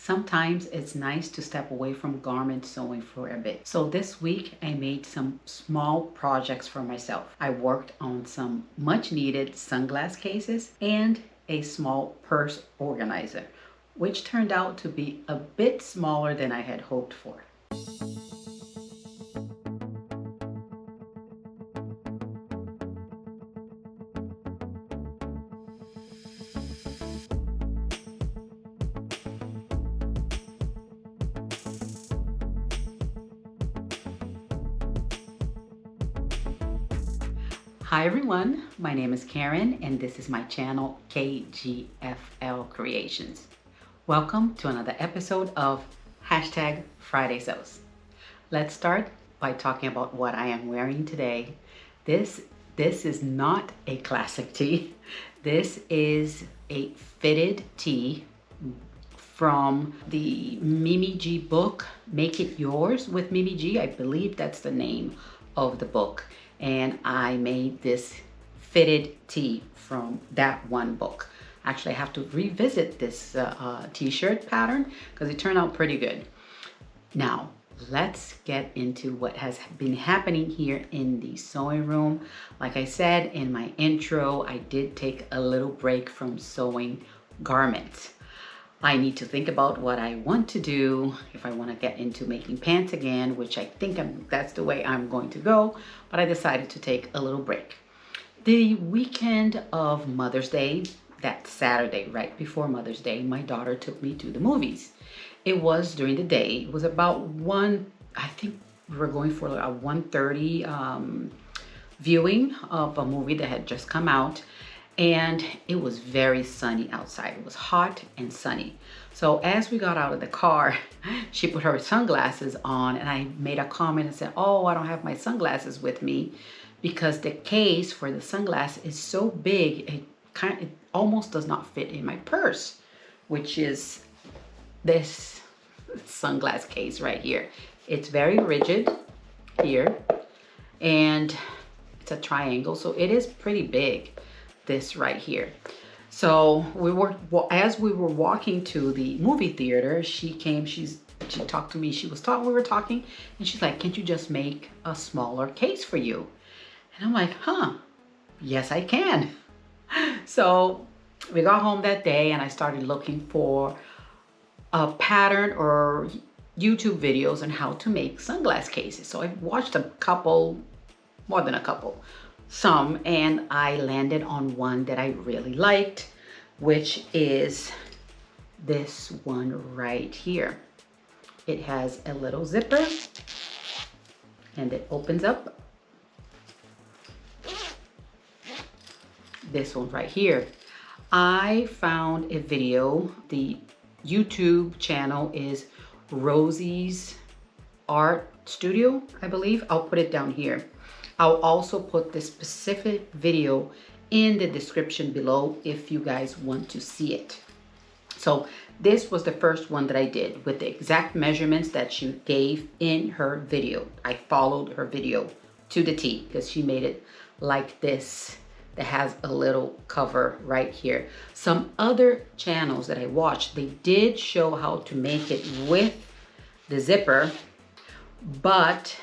Sometimes it's nice to step away from garment sewing for a bit. So this week I made some small projects for myself. I worked on some much needed sunglass cases and a small purse organizer, which turned out to be a bit smaller than I had hoped for. Hi everyone, my name is Karen and this is my channel KGFL Creations. Welcome to another episode of #FridaySews. Let's start by talking about what I am wearing today. This is not a classic tee. This is a fitted tee from the Mimi G book, Make It Yours with Mimi G. I believe that's the name of the book. And I made this fitted tee from that one book. Actually, I have to revisit this t-shirt pattern because it turned out pretty good. Now, let's get into what has been happening here in the sewing room. Like I said in my intro, I did take a little break from sewing garments. I need to think about what I want to do if I want to get into making pants again, which I think that's the way I'm going to go, but I decided to take a little break. The weekend of Mother's Day, that Saturday, right before Mother's Day, my daughter took me to the movies. It was during the day. It was about I think we were going for a 1:30 viewing of a movie that had just come out. And it was very sunny outside. It was hot and sunny. So as we got out of the car, she put her sunglasses on and I made a comment and said, oh, I don't have my sunglasses with me because the case for the sunglasses is so big, it almost does not fit in my purse, which is this sunglass case right here. It's very rigid here and it's a triangle, so it is pretty big. This right here. So as we were walking to the movie theater, she talked to me. We were talking and she's like, can't you just make a smaller case for you? And I'm like, yes, I can. So we got home that day and I started looking for a pattern or YouTube videos on how to make sunglass cases. So I watched a couple, more than a couple, some, and I landed on one that I really liked, which is this one right here. It has a little zipper and it opens up. This one right here. I found a video. The YouTube channel is Rosie's Art Studio, I believe. I'll put it down here. I'll also put the specific video in the description below if you guys want to see it. So this was the first one that I did with the exact measurements that she gave in her video. I followed her video to the T because she made it like this that has a little cover right here. Some other channels that I watched, they did show how to make it with the zipper, but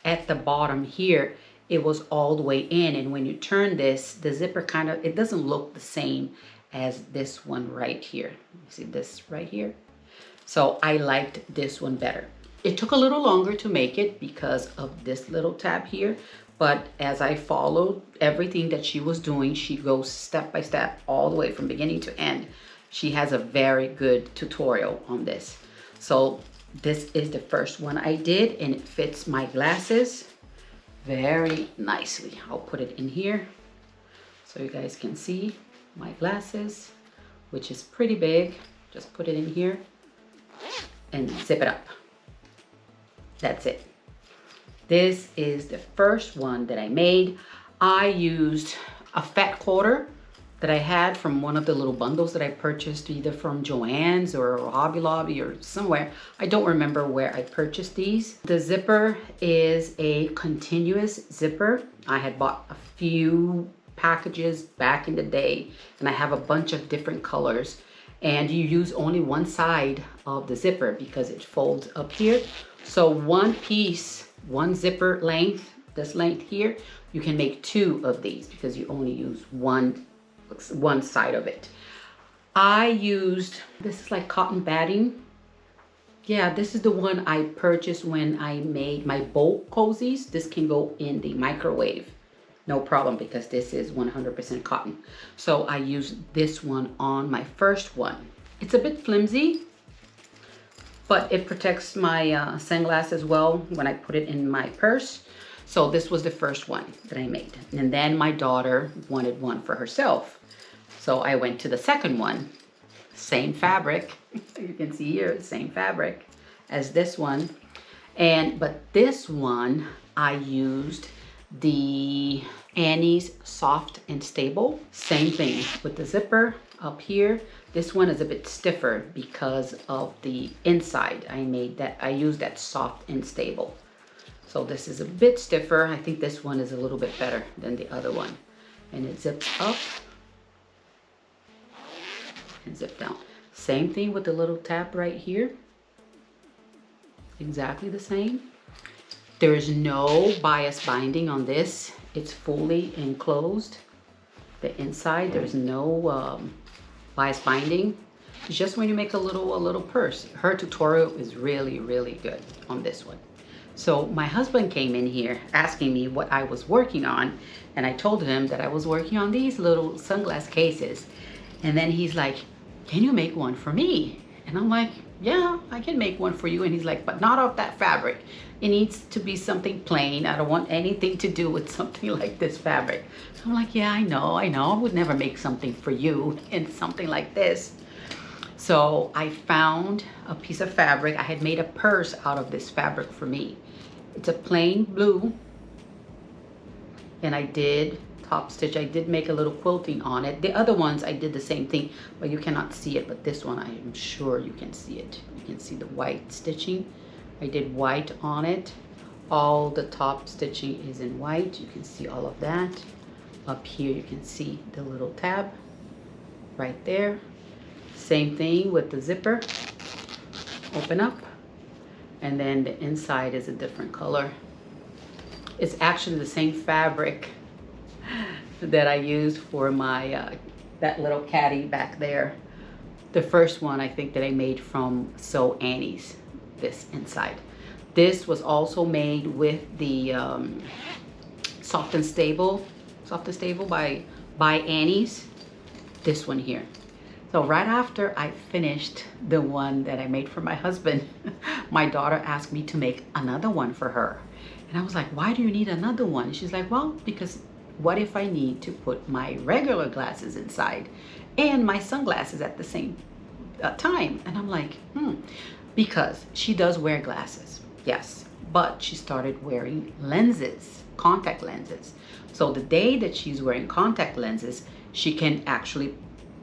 at the bottom here, it was all the way in, and when you turn this, the zipper it doesn't look the same as this one right here. You see this right here? So I liked this one better. It took a little longer to make it because of this little tab here, but as I followed everything that she was doing, she goes step by step all the way from beginning to end. She has a very good tutorial on this. So this is the first one I did and it fits my glasses very nicely. I'll put it in here so you guys can see my glasses, which is pretty big. Just put it in here and zip it up. That's it. This is the first one that I made. I used a fat quarter that I had from one of the little bundles that I purchased either from Joann's or Hobby Lobby or somewhere. I don't remember where I purchased these. The zipper is a continuous zipper. I had bought a few packages back in the day and I have a bunch of different colors. and you use only one side of the zipper because it folds up here. So one piece, one zipper length, this length here, you can make two of these because you only use one side of it. I used, this is like cotton batting. Yeah, this is the one I purchased when I made my bowl cozies. This can go in the microwave, no problem, because this is 100% cotton. So I used this one on my first one. It's a bit flimsy, but it protects my sunglass as well when I put it in my purse. So this was the first one that I made. And then my daughter wanted one for herself. So I went to the second one, same fabric. You can see here, same fabric as this one. But this one, I used the Annie's Soft and Stable. Same thing with the zipper up here. This one is a bit stiffer because of the inside. I used that Soft and Stable. So this is a bit stiffer. I think this one is a little bit better than the other one. And it zips up and zip down. Same thing with the little tab right here. Exactly the same. There is no bias binding on this. It's fully enclosed. The inside, there's no bias binding. It's just when you make a little purse. Her tutorial is really, really good on this one. So my husband came in here asking me what I was working on, and I told him that I was working on these little sunglass cases. And then he's like, can you make one for me? And I'm like, yeah, I can make one for you. And he's like, but not of that fabric. It needs to be something plain. I don't want anything to do with something like this fabric. So I'm like, yeah, I know. I would never make something for you in something like this. So I found a piece of fabric. I had made a purse out of this fabric for me. It's a plain blue. And I did top stitch. I did make a little quilting on it. The other ones I did the same thing, but you cannot see it. But this one, I am sure you can see it. You can see the white stitching. I did white on it. All the top stitching is in white. You can see all of that. Up here you can see the little tab right there. Same thing with the zipper. Open up, and then the inside is a different color. It's actually the same fabric that I used for my that little caddy back there. The first one I think that I made from Sew Annie's, this inside. This was also made with the Soft and Stable by Annie's. This one here. So right after I finished the one that I made for my husband, my daughter asked me to make another one for her. And I was like, why do you need another one? And she's like, well, because what if I need to put my regular glasses inside and my sunglasses at the same time? And I'm like, because she does wear glasses, yes, but she started wearing lenses, contact lenses. So the day that she's wearing contact lenses, she can actually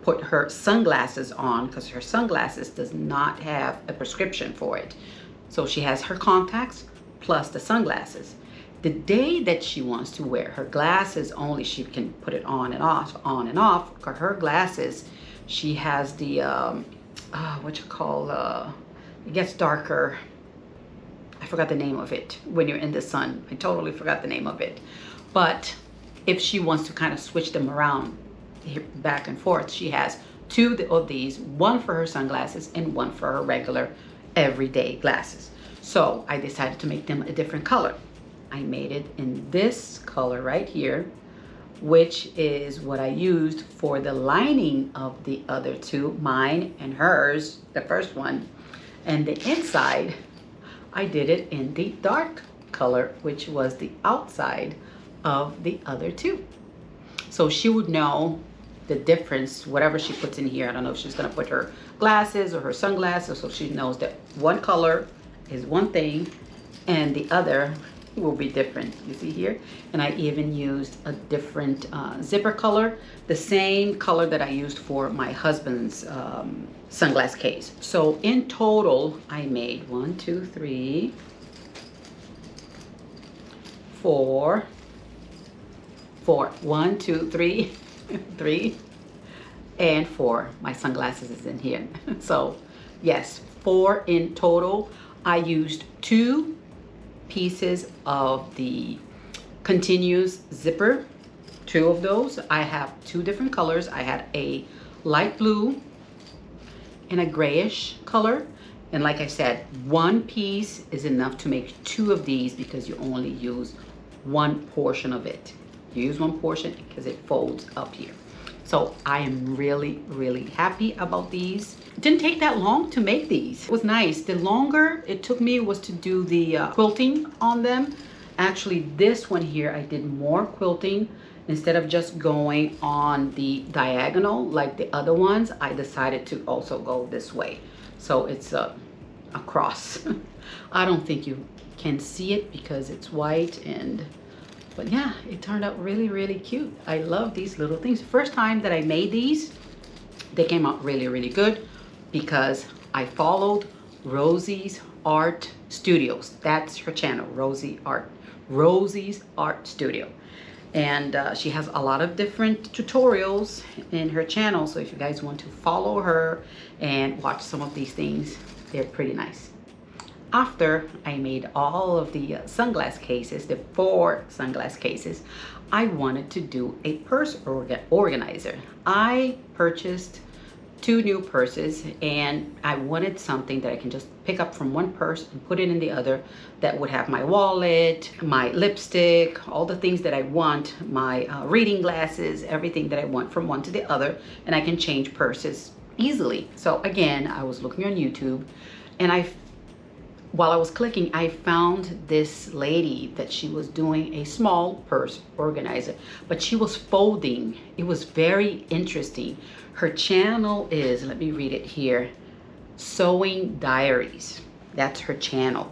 put her sunglasses on, because her sunglasses does not have a prescription for it. So she has her contacts plus the sunglasses. The day that she wants to wear her glasses only, she can put it on and off, on and off. Her glasses, she has the, it gets darker. I forgot the name of it when you're in the sun. I totally forgot the name of it. But if she wants to kind of switch them around back and forth, she has two of these, one for her sunglasses and one for her regular everyday glasses. So I decided to make them a different color. I made it in this color right here, which is what I used for the lining of the other two, mine and hers, the first one. And the inside, I did it in the dark color, which was the outside of the other two. So she would know the difference, whatever she puts in here. I don't know if she's gonna put her glasses or her sunglasses, so she knows that one color is one thing and the other will be different. You see here? And I even used a different zipper color, the same color that I used for my husband's sunglass case. So in total, I made 1, 2, 3, 4, 1, 2, 3, 3, and 4, my sunglasses is in here. So yes, 4 in total. I used 2 pieces of the continuous zipper, 2 of those. I have 2 different colors. I had a light blue and a grayish color. And like I said, 1 piece is enough to make 2 of these because you only use 1 portion of it. You use 1 portion because it folds up here. So I am really, really happy about these. It didn't take that long to make these. It was nice. The longer it took me was to do the quilting on them. Actually, this one here, I did more quilting. Instead of just going on the diagonal like the other ones, I decided to also go this way. So it's a cross. I don't think you can see it because it's white, but yeah, it turned out really, really cute. I love these little things. First time that I made these, they came out really, really good because I followed Rosie's Art Studios. That's her channel, Rosie's Art Studio. And she has a lot of different tutorials in her channel. So if you guys want to follow her and watch some of these things, they're pretty nice. After I made all of the sunglass cases, the 4 sunglass cases, I wanted to do a purse organizer. I purchased 2 new purses and I wanted something that I can just pick up from one purse and put it in the other that would have my wallet, my lipstick, all the things that I want, my reading glasses, everything that I want from one to the other, and I can change purses easily. So again, I was looking on YouTube and while I was clicking, I found this lady that she was doing a small purse organizer, but she was folding. It was very interesting. Her channel is, let me read it here, Sewing Diaries. That's her channel.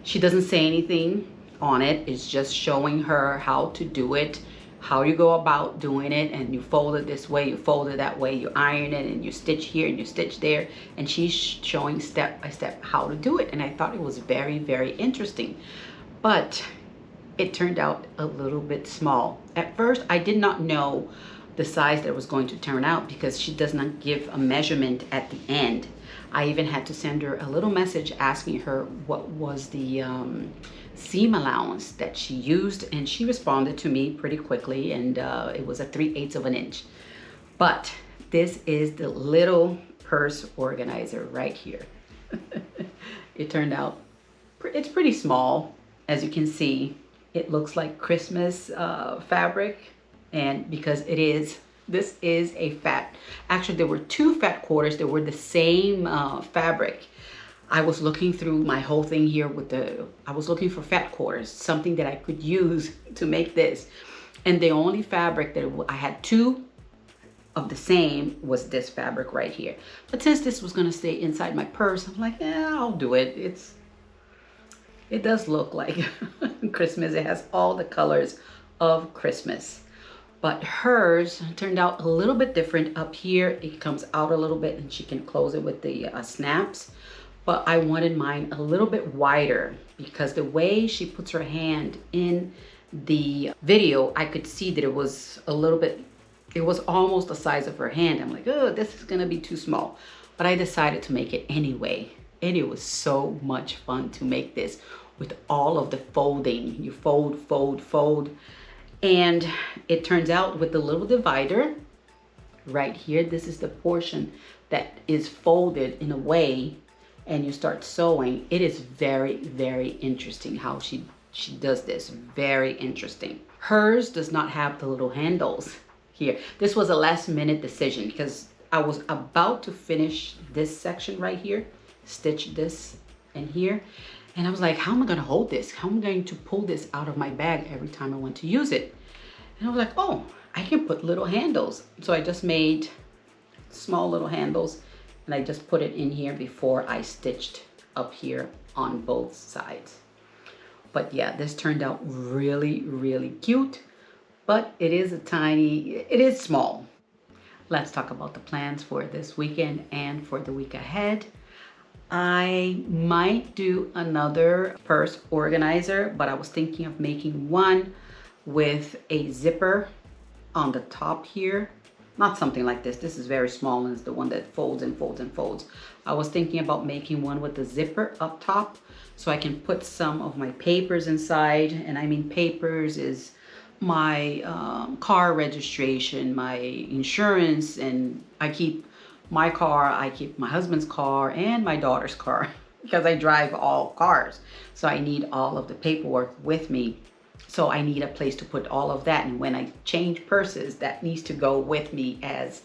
She doesn't say anything on it. It's just showing her how to do it, how you go about doing it, and you fold it this way, you fold it that way, you iron it, and you stitch here and you stitch there, and she's showing step by step how to do it. And I thought it was very, very interesting, but it turned out a little bit small. At first, I did not know the size that it was going to turn out because she does not give a measurement at the end. I even had to send her a little message asking her what was the seam allowance that she used, and she responded to me pretty quickly, and it was a 3/8 of an inch. But this is the little purse organizer right here. It turned out, it's pretty small. As you can see, it looks like Christmas fabric, and because this is a fat, actually there were 2 fat quarters that were the same fabric. I was looking through my whole thing here I was looking for fat quarters, something that I could use to make this. And the only fabric that I had 2 of the same was this fabric right here. But since this was gonna stay inside my purse, I'm like, yeah, I'll do it. It does look like Christmas. It has all the colors of Christmas. But hers turned out a little bit different. Up here, it comes out a little bit and she can close it with the snaps. But I wanted mine a little bit wider because the way she puts her hand in the video, I could see that it was a little bit, it was almost the size of her hand. I'm like, oh, this is gonna be too small. But I decided to make it anyway. And it was so much fun to make this with all of the folding. You fold, fold, fold. And it turns out with the little divider right here, this is the portion that is folded in a way, and you start sewing. It is very, very interesting how she does this. Very interesting. Hers does not have the little handles here. This was a last minute decision because I was about to finish this section right here, stitch this in here, and I was like, how am I going to hold this? How am I going to pull this out of my bag every time I want to use it? And I was like, oh, I can put little handles. So I just made small little handles and I just put it in here before I stitched up here on both sides. But yeah, this turned out really, really cute, but it is small. Let's talk about the plans for this weekend and for the week ahead. I might do another purse organizer, but I was thinking of making one with a zipper on the top here not something like this. This is very small and it's the one that folds and folds and folds. I was thinking about making one with the zipper up top so I can put some of my papers inside. And I mean papers is my car registration, my insurance, and I keep my car, I keep my husband's car and my daughter's car because I drive all cars. So I need all of the paperwork with me. So I need a place to put all of that. And when I change purses, that needs to go with me as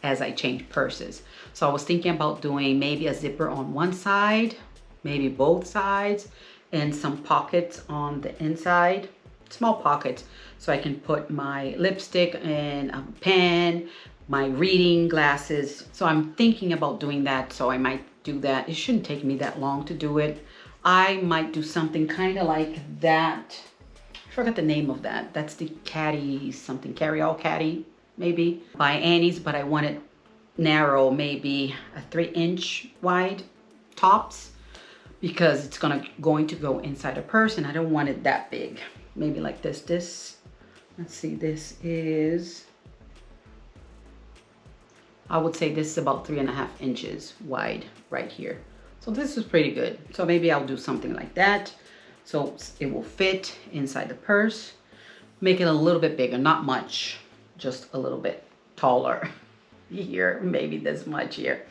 I change purses. So I was thinking about doing maybe a zipper on one side, maybe both sides, and some pockets on the inside, small pockets, so I can put my lipstick and a pen, my reading glasses. So I'm thinking about doing that. So I might do that. It shouldn't take me that long to do it. I might do something kind of like that. I forgot the name of that. That's the caddy, something carry-all caddy, maybe by Annie's, but I want it narrow, maybe a 3-inch wide tops, because it's going to go inside a purse and I don't want it that big. Maybe like this. Let's see, this is, I would say this is about 3.5 inches wide right here. So this is pretty good. So maybe I'll do something like that. So it will fit inside the purse. Make it a little bit bigger, not much, just a little bit taller here, maybe this much here.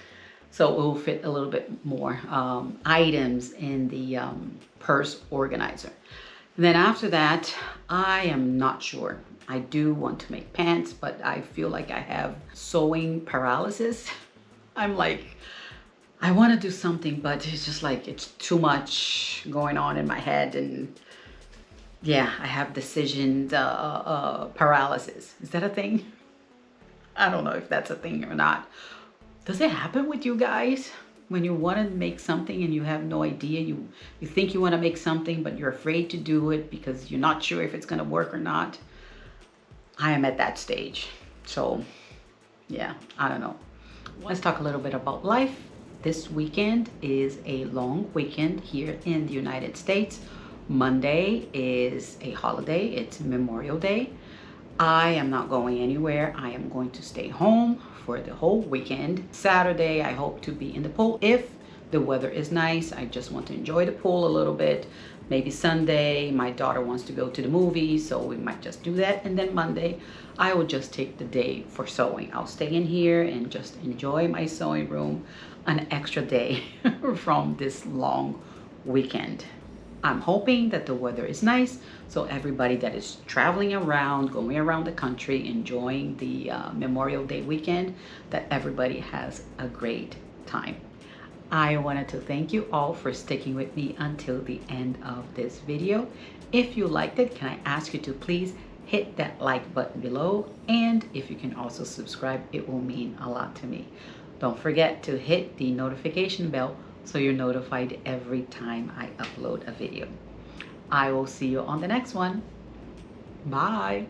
So it will fit a little bit more items in the purse organizer. And then after that, I am not sure. I do want to make pants, but I feel like I have sewing paralysis. I'm like, I want to do something, but it's just like, it's too much going on in my head. And yeah, I have decision paralysis. Is that a thing? I don't know if that's a thing or not. Does it happen with you guys? When you want to make something and you have no idea, you think you want to make something, but you're afraid to do it because you're not sure if it's going to work or not. I am at that stage. So yeah, I don't know. Let's talk a little bit about life. This weekend is a long weekend here in the United States. Monday is a holiday. It's Memorial Day. I am not going anywhere. I am going to stay home for the whole weekend. Saturday, I hope to be in the pool if the weather is nice. I just want to enjoy the pool a little bit. Maybe Sunday, my daughter wants to go to the movies, so we might just do that. And then Monday, I will just take the day for sewing. I'll stay in here and just enjoy my sewing room an extra day from this long weekend. I'm hoping that the weather is nice, so everybody that is traveling around, going around the country, enjoying the Memorial Day weekend, that everybody has a great time. I wanted to thank you all for sticking with me until the end of this video. If you liked it, can I ask you to please hit that like button below, and if you can also subscribe, it will mean a lot to me. Don't forget to hit the notification bell so you're notified every time I upload a video. I will see you on the next one. Bye.